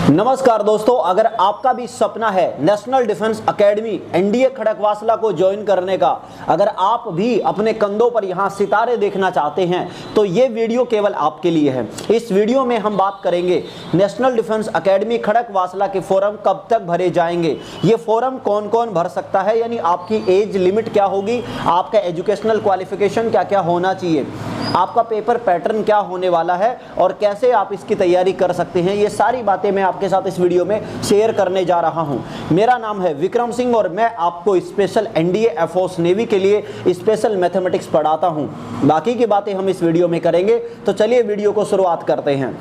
नमस्कार दोस्तों, अगर आपका भी सपना है national defence academy NDA Khadakwasla को ज्वाइन करने का, अगर आप भी अपने कंधों पर यहां सितारे देखना चाहते हैं तो ये वीडियो केवल आपके लिए है। इस वीडियो में हम बात करेंगे नेशनल डिफेंस एकेडमी खड़कवासला के फॉर्म कब तक भरे जाएंगे, ये फॉर्म कौन कौन भर सकता है, यानी आपकी एज लिमिट क्या होगी, आपका एजुकेशनल क्वालिफिकेशन क्या क्या होना चाहिए, आपका पेपर पैटर्न क्या होने वाला है और कैसे आप इसकी तैयारी कर सकते हैं। ये सारी बातें मैं आपके साथ इस वीडियो में शेयर करने जा रहा हूं। मेरा नाम है विक्रम सिंह और मैं आपको स्पेशल एनडीए एयरफोर्स नेवी के लिए स्पेशल मैथमेटिक्स पढ़ाता हूं। बाकी की बातें हम इस वीडियो में करेंगे, तो चलिए वीडियो को शुरुआत करते हैं।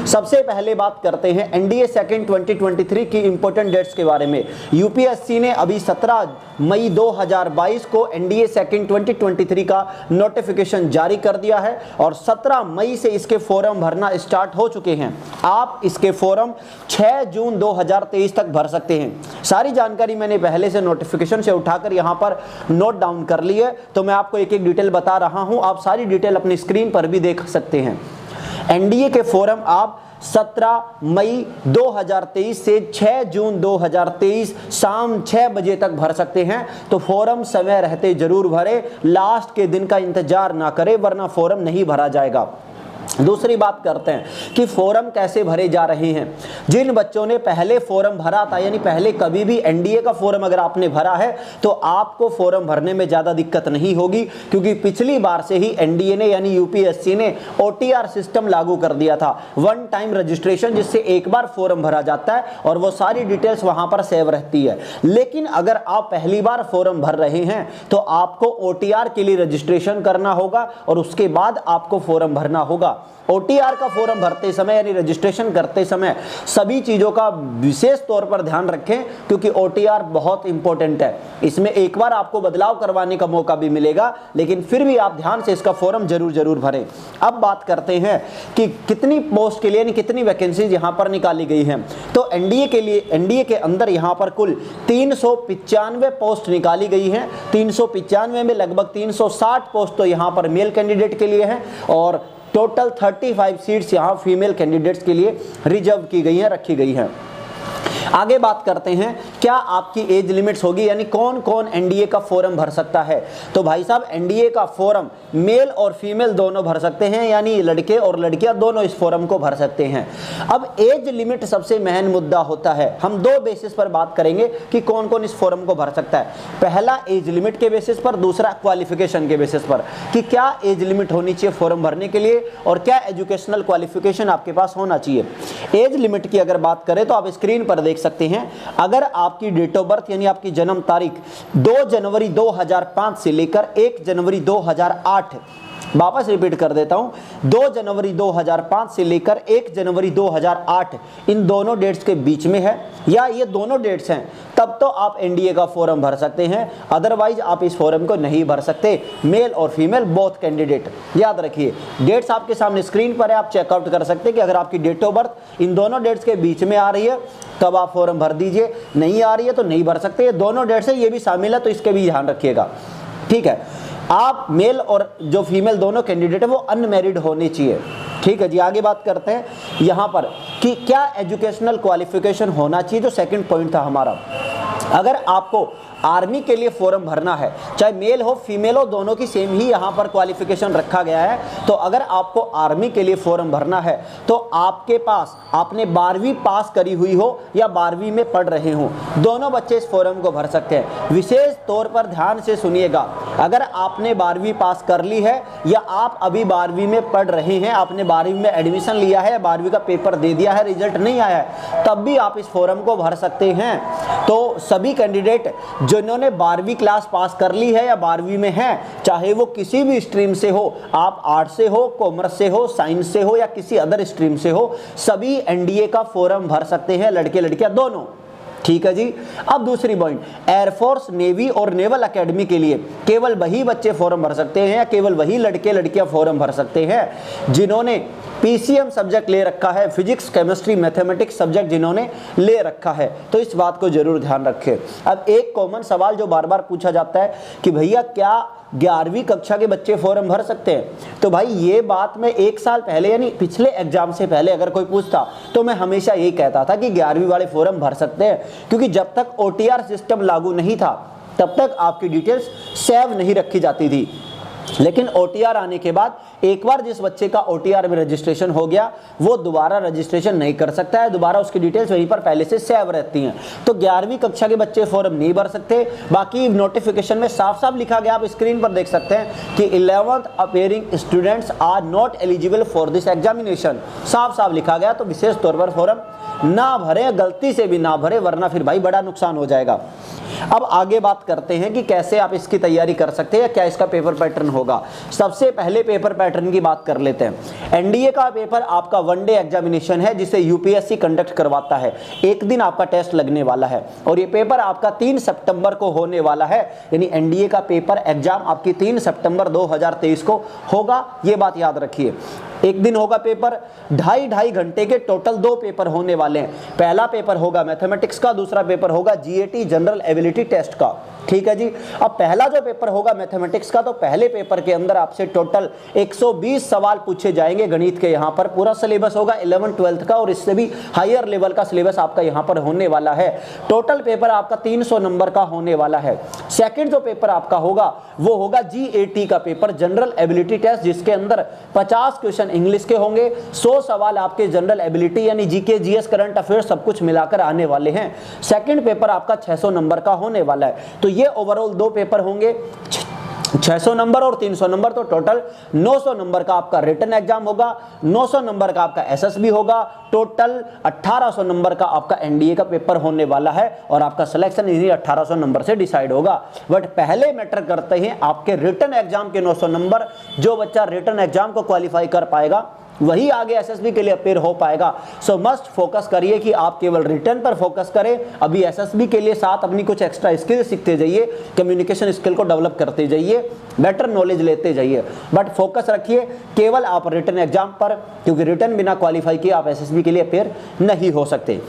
सबसे पहले बात करते हैं एनडीए सेकंड 2023 की इंपॉर्टेंट डेट्स के बारे में। यूपीएससी ने अभी 17 मई 2022 को एनडीए सेकंड 2023 का नोटिफिकेशन जारी कर दिया है और 17 मई से इसके फॉर्म भरना स्टार्ट हो चुके हैं। आप इसके फॉर्म 6 जून 2023 तक भर सकते हैं। सारी जानकारी मैंने पहले से नोटिफिकेशन से उठाकर यहाँ पर नोट डाउन कर ली है, तो मैं आपको एक एक डिटेल बता रहा हूँ। आप सारी डिटेल अपनी स्क्रीन पर भी देख सकते हैं। एनडीए के फॉर्म आप 17 मई 2023 से 6 जून 2023 शाम 6 बजे तक भर सकते हैं। तो फॉर्म समय रहते जरूर भरें, लास्ट के दिन का इंतजार ना करें वरना फॉर्म नहीं भरा जाएगा। दूसरी बात करते हैं कि फॉर्म कैसे भरे जा रहे हैं। जिन बच्चों ने पहले फॉर्म भरा था, यानी पहले कभी भी एनडीए का फॉर्म अगर आपने भरा है तो आपको फॉर्म भरने में ज़्यादा दिक्कत नहीं होगी, क्योंकि पिछली बार से ही एनडीए ने यानी यूपीएससी ने ओटीआर सिस्टम लागू कर दिया था, वन टाइम रजिस्ट्रेशन, जिससे एक बार फॉर्म भरा जाता है और वो सारी डिटेल्स वहाँ पर सेव रहती है। लेकिन अगर आप पहली बार फॉर्म भर रहे हैं तो आपको ओटीआर के लिए रजिस्ट्रेशन करना होगा और उसके बाद आपको फॉर्म भरना होगा। ओटीआर का फॉर्म भरते समय यानी रजिस्ट्रेशन करते समय सभी चीज़ों का विशेष तौर पर ध्यान रखें, क्योंकि ओटीआर बहुत इंपॉर्टेंट है। इसमें एक बार आपको बदलाव करवाने का मौका भी मिलेगा, लेकिन फिर भी आप ध्यान से इसका फॉर्म जरूर भरें। अब बात करते हैं कि कितनी पोस्ट के लिए यानी कितनी वैकेंसीज यहाँ पर निकाली गई हैं। तो एनडीए के लिए एनडीए के अंदर यहाँ पर कुल 395 पोस्ट निकाली गई हैं। 395 में लगभग 360 पोस्ट तो यहाँ पर मेल कैंडिडेट के लिए हैं और टोटल 35 सीट्स यहाँ फीमेल कैंडिडेट्स के लिए रिजर्व की गई हैं, रखी गई हैं। आगे बात करते हैं क्या आपकी एज लिमिट्स होगी, यानी कौन कौन एनडीए का फॉर्म भर सकता है। तो भाई साहब, एनडीए का फॉर्म मेल और फीमेल दोनों भर सकते हैं, यानी लड़के और लड़कियां दोनों इस फॉर्म को भर सकते हैं। अब एज लिमिट सबसे मेन मुद्दा होता है। हम दो बेसिस पर बात करेंगे कि कौन कौन इस फॉर्म को भर सकता है। पहला एज लिमिट के बेसिस पर, दूसरा क्वालिफिकेशन के बेसिस पर कि क्या एज लिमिट होनी चाहिए फॉर्म भरने के लिए और क्या एजुकेशनल क्वालिफिकेशन आपके पास होना चाहिए। एज लिमिट की अगर बात करें तो आप स्क्रीन पर देख सकते हैं। अगर आपकी डेट ऑफ बर्थ यानी आपकी जन्म तारीख 2 जनवरी 2005 से लेकर 1 जनवरी 2008, वापस रिपीट कर देता हूं, 2 जनवरी 2005 से लेकर 1 जनवरी 2008, इन दोनों डेट्स के बीच में है या ये दोनों डेट्स हैं, तब तो आप एनडीए का फॉर्म भर सकते हैं। अदरवाइज आप इस फॉर्म को नहीं भर सकते। मेल और फीमेल बोथ कैंडिडेट, याद रखिए। डेट्स आपके सामने स्क्रीन पर है, आप चेकआउट कर सकते हैं कि अगर आपकी डेट ऑफ बर्थ इन दोनों डेट्स के बीच में आ रही है तब आप फॉर्म भर दीजिए, नहीं आ रही है तो नहीं भर सकते। ये दोनों डेट्स है, ये भी शामिल है, तो इसके भी ध्यान रखिएगा, ठीक है। आप मेल और जो फीमेल दोनों कैंडिडेट है वो अनमैरिड होने चाहिए, ठीक है जी। आगे बात करते हैं यहाँ पर कि क्या एजुकेशनल क्वालिफिकेशन होना चाहिए, जो सेकंड पॉइंट था हमारा। अगर आपको आर्मी के लिए फॉर्म भरना है, चाहे मेल हो फीमेल हो, दोनों की सेम ही यहाँ पर क्वालिफिकेशन रखा गया है। तो अगर आपको आर्मी के लिए फॉर्म भरना है तो आपके पास आपने 12वीं पास करी हुई हो या 12वीं में पढ़ रहे हो, दोनों बच्चे इस फॉर्म को भर सकते हैं। विशेष तौर पर ध्यान से सुनिएगा, अगर आपने 12वीं पास कर ली है या आप अभी 12वीं में पढ़ रहे हैं, आपने 12वीं में एडमिशन लिया है, 12वीं का पेपर दे दिया है, रिजल्ट नहीं आया है, तब भी आप इस फॉर्म को भर सकते हैं। तो सभी कैंडिडेट जिन्होंने 12वीं क्लास पास कर ली है या 12वीं में है, चाहे वो किसी भी स्ट्रीम से हो, आप आर्ट्स से हो, कॉमर्स से हो, साइंस से हो या किसी अदर स्ट्रीम से हो, सभी एनडीए का फॉर्म भर सकते हैं, लड़के लड़कियां दोनों, ठीक है जी। अब दूसरी पॉइंट, एयरफोर्स, नेवी और नेवल एकेडमी के लिए केवल वही बच्चे फॉर्म भर सकते हैं या केवल वही लड़के लड़कियां फॉर्म भर सकते हैं जिन्होंने पीसीएम सब्जेक्ट ले रखा है, फिजिक्स केमिस्ट्री मैथमेटिक्स सब्जेक्ट जिन्होंने ले रखा है। तो इस बात को जरूर ध्यान रखें। अब एक कॉमन सवाल जो बार बार पूछा जाता है कि भैया क्या 11वीं कक्षा के बच्चे फॉर्म भर सकते हैं? तो भाई ये बात मैं 1 साल पहले यानी पिछले एग्जाम से पहले अगर कोई पूछता तो मैं हमेशा यही कहता था कि 11वीं वाले फॉर्म भर सकते हैं, क्योंकि जब तक OTR सिस्टम लागू नहीं था तब तक आपकी डिटेल्स सेव नहीं रखी जाती थी। लेकिन OTR आने के बाद एक बार जिस बच्चे का OTR में रजिस्ट्रेशन हो गया वो दोबारा रजिस्ट्रेशन नहीं कर सकता है, दोबारा उसकी डिटेल्स वहीं पर पहले से सेव रहती हैं। तो 11वीं कक्षा के बच्चे फॉर्म नहीं भर सकते। बाकी नोटिफिकेशन में साफ साफ लिखा गया, आप स्क्रीन पर देख सकते हैं कि 11th appearing students are not eligible for this examination, साफ साफ लिखा गया। तो विशेष तौर पर फॉर्म ना भरे, गलती से भी ना भरे, वरना फिर भाई बड़ा नुकसान हो जाएगा। अब आगे बात करते हैं कि कैसे आप इसकी तैयारी कर सकते हैं, क्या इसका पेपर पैटर्न होगा। सबसे पहले पेपर पैटर्न की बात कर लेते हैं। एनडीए का पेपर आपका 1 डे एग्जामिनेशन है जिसे यूपीएससी कंडक्ट करवाता है। एक दिन आपका टेस्ट लगने वाला है और ये पेपर आपका 3 सितंबर को होने वाला है, यानी एनडीए का पेपर एग्जाम आपकी 3 सितंबर 2023 को होगा, ये बात याद रखिए। एक दिन होगा पेपर, 2.5 घंटे के टोटल 2 पेपर होने वाले हैं। पहला पेपर होगा मैथमेटिक्स का, दूसरा पेपर होगा जीएटी जनरल एबिलिटी टेस्ट का। ठीक है जी। अब पहला जो पेपर होगा मैथमेटिक्स का, तो पहले पेपर के अंदर आपसे टोटल 120 सवाल पूछे जाएंगे गणित के। यहाँ पर पूरा सिलेबस होगा 11th 12th का और इससे भी हायर लेवल का सिलेबस आपका यहाँ पर होने वाला है। टोटल पेपर आपका 300 नंबर का होने वाला है। सेकंड जो पेपर आपका होगा वो होगा जीएटी का पेपर जनरल एबिलिटी टेस्ट, जिसके अंदर 50 क्वेश्चन इंग्लिश के होंगे, 100 सवाल आपके जनरल एबिलिटी यानी जीके जीएस करंट अफेयर्स सब कुछ मिलाकर आने वाले हैं। सेकंड पेपर आपका 600 नंबर का होने वाला है। तो ये ओवरऑल 2 पेपर होंगे, 600 नंबर और 300 नंबर, तो टोटल 900 नंबर का आपका रिटन एग्जाम होगा, 900 नंबर का आपका एसएसबी होगा, टोटल 1800 नंबर का आपका एनडीए का पेपर होने वाला है और आपका सिलेक्शन इन्हीं 1800 नंबर से डिसाइड होगा। बट पहले मैटर करते हैं आपके रिटन एग्जाम के 900 नंबर। जो बच्चा रिटन एग्जाम को क्वालिफाई कर पाएगा वही आगे एसएसबी के लिए अपेयर हो पाएगा। सो मस्ट फोकस करिए कि आप केवल रिटर्न पर फोकस करें। अभी एसएसबी के लिए साथ अपनी कुछ एक्स्ट्रा स्किल सीखते जाइए, कम्युनिकेशन स्किल को डेवलप करते जाइए, बेटर नॉलेज लेते जाइए, बट फोकस रखिए केवल आप रिटर्न एग्जाम पर, क्योंकि रिटर्न बिना क्वालिफाई किए आप एसएसबी के लिए अपेयर नहीं हो सकते।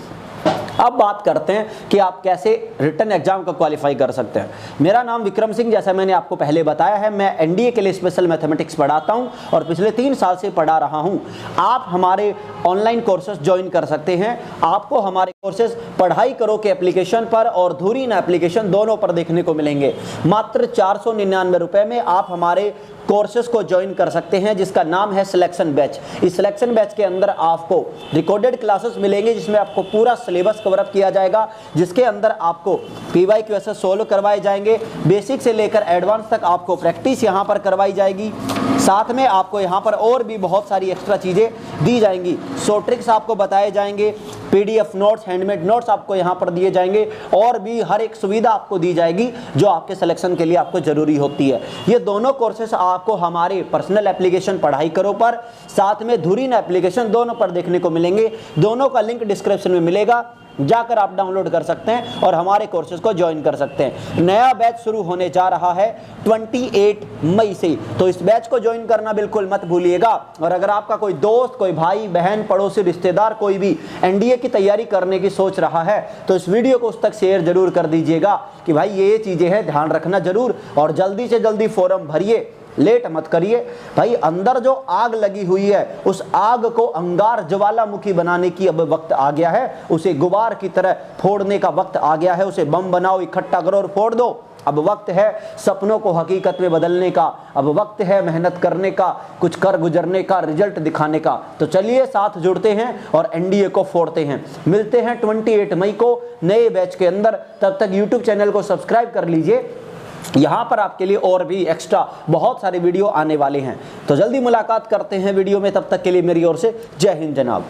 अब बात करते हैं कि आप कैसे रिटन एग्जाम को क्वालिफाई कर सकते हैं। मेरा नाम विक्रम सिंह, जैसा मैंने आपको पहले बताया है, मैं एनडीए के लिए स्पेशल मैथमेटिक्स पढ़ाता हूं और पिछले 3 साल से पढ़ा रहा हूं। आप हमारे ऑनलाइन कोर्सेज ज्वाइन कर सकते हैं। आपको हमारे कोर्सेज पढ़ाई करो के एप्लीकेशन पर और धुरीन एप्लीकेशन दोनों पर देखने को मिलेंगे। मात्र 499 रुपए में आप हमारे कोर्सेज को ज्वाइन कर सकते हैं, जिसका नाम है सिलेक्शन बैच। इस सिलेक्शन बैच के अंदर आपको रिकॉर्डेड क्लासेस मिलेंगे जिसमें आपको पूरा सिलेबस कवर अप किया जाएगा, जिसके अंदर आपको पीवाईक्यू ऐसे सोल्व करवाए जाएंगे। बेसिक से लेकर एडवांस तक आपको प्रैक्टिस यहाँ पर करवाई जाएगी। साथ में आपको यहाँ पर और भी बहुत सारी एक्स्ट्रा चीज़ें दी जाएंगी। सो ट्रिक्स आपको बताए जाएंगे, पीडीएफ नोट्स, हैंडमेड नोट्स आपको यहाँ पर दिए जाएंगे और भी हर एक सुविधा आपको दी जाएगी जो आपके सिलेक्शन के लिए आपको जरूरी होती है। ये दोनों कोर्सेस आपको हमारे पर्सनल एप्लीकेशन पढ़ाई करो पर, साथ में धुरीन एप्लीकेशन दोनों पर देखने को मिलेंगे। दोनों का लिंक डिस्क्रिप्शन में मिलेगा, जाकर आप डाउनलोड कर सकते हैं और हमारे कोर्सेज को ज्वाइन कर सकते हैं। नया बैच शुरू होने जा रहा है 28 मई से, तो इस बैच को ज्वाइन करना बिल्कुल मत भूलिएगा। और अगर आपका कोई दोस्त, कोई भाई बहन, पड़ोसी, रिश्तेदार कोई भी एनडीए की तैयारी करने की सोच रहा है तो इस वीडियो को उस तक शेयर जरूर कर दीजिएगा कि भाई ये चीज़ें हैं, ध्यान रखना जरूर और जल्दी से जल्दी फॉर्म भरिए, लेट मत करिए। भाई अंदर जो आग लगी हुई है उस आग को अंगार ज्वालामुखी बनाने की अब वक्त आ गया है, उसे गुबार की तरह फोड़ने का वक्त आ गया है। उसे बम बनाओ, इकट्ठा करो और फोड़ दो। अब वक्त है सपनों को हकीकत में बदलने का, अब वक्त है मेहनत करने का, कुछ कर गुजरने का, रिजल्ट दिखाने का। तो चलिए साथ जुड़ते हैं और एनडीए को फोड़ते हैं। मिलते हैं 28 मई को नए बैच के अंदर। तब तक यूट्यूब चैनल को सब्सक्राइब कर लीजिए, यहाँ पर आपके लिए और भी एक्स्ट्रा बहुत सारे वीडियो आने वाले हैं। तो जल्दी मुलाकात करते हैं वीडियो में, तब तक के लिए मेरी ओर से जय हिंद जनाब।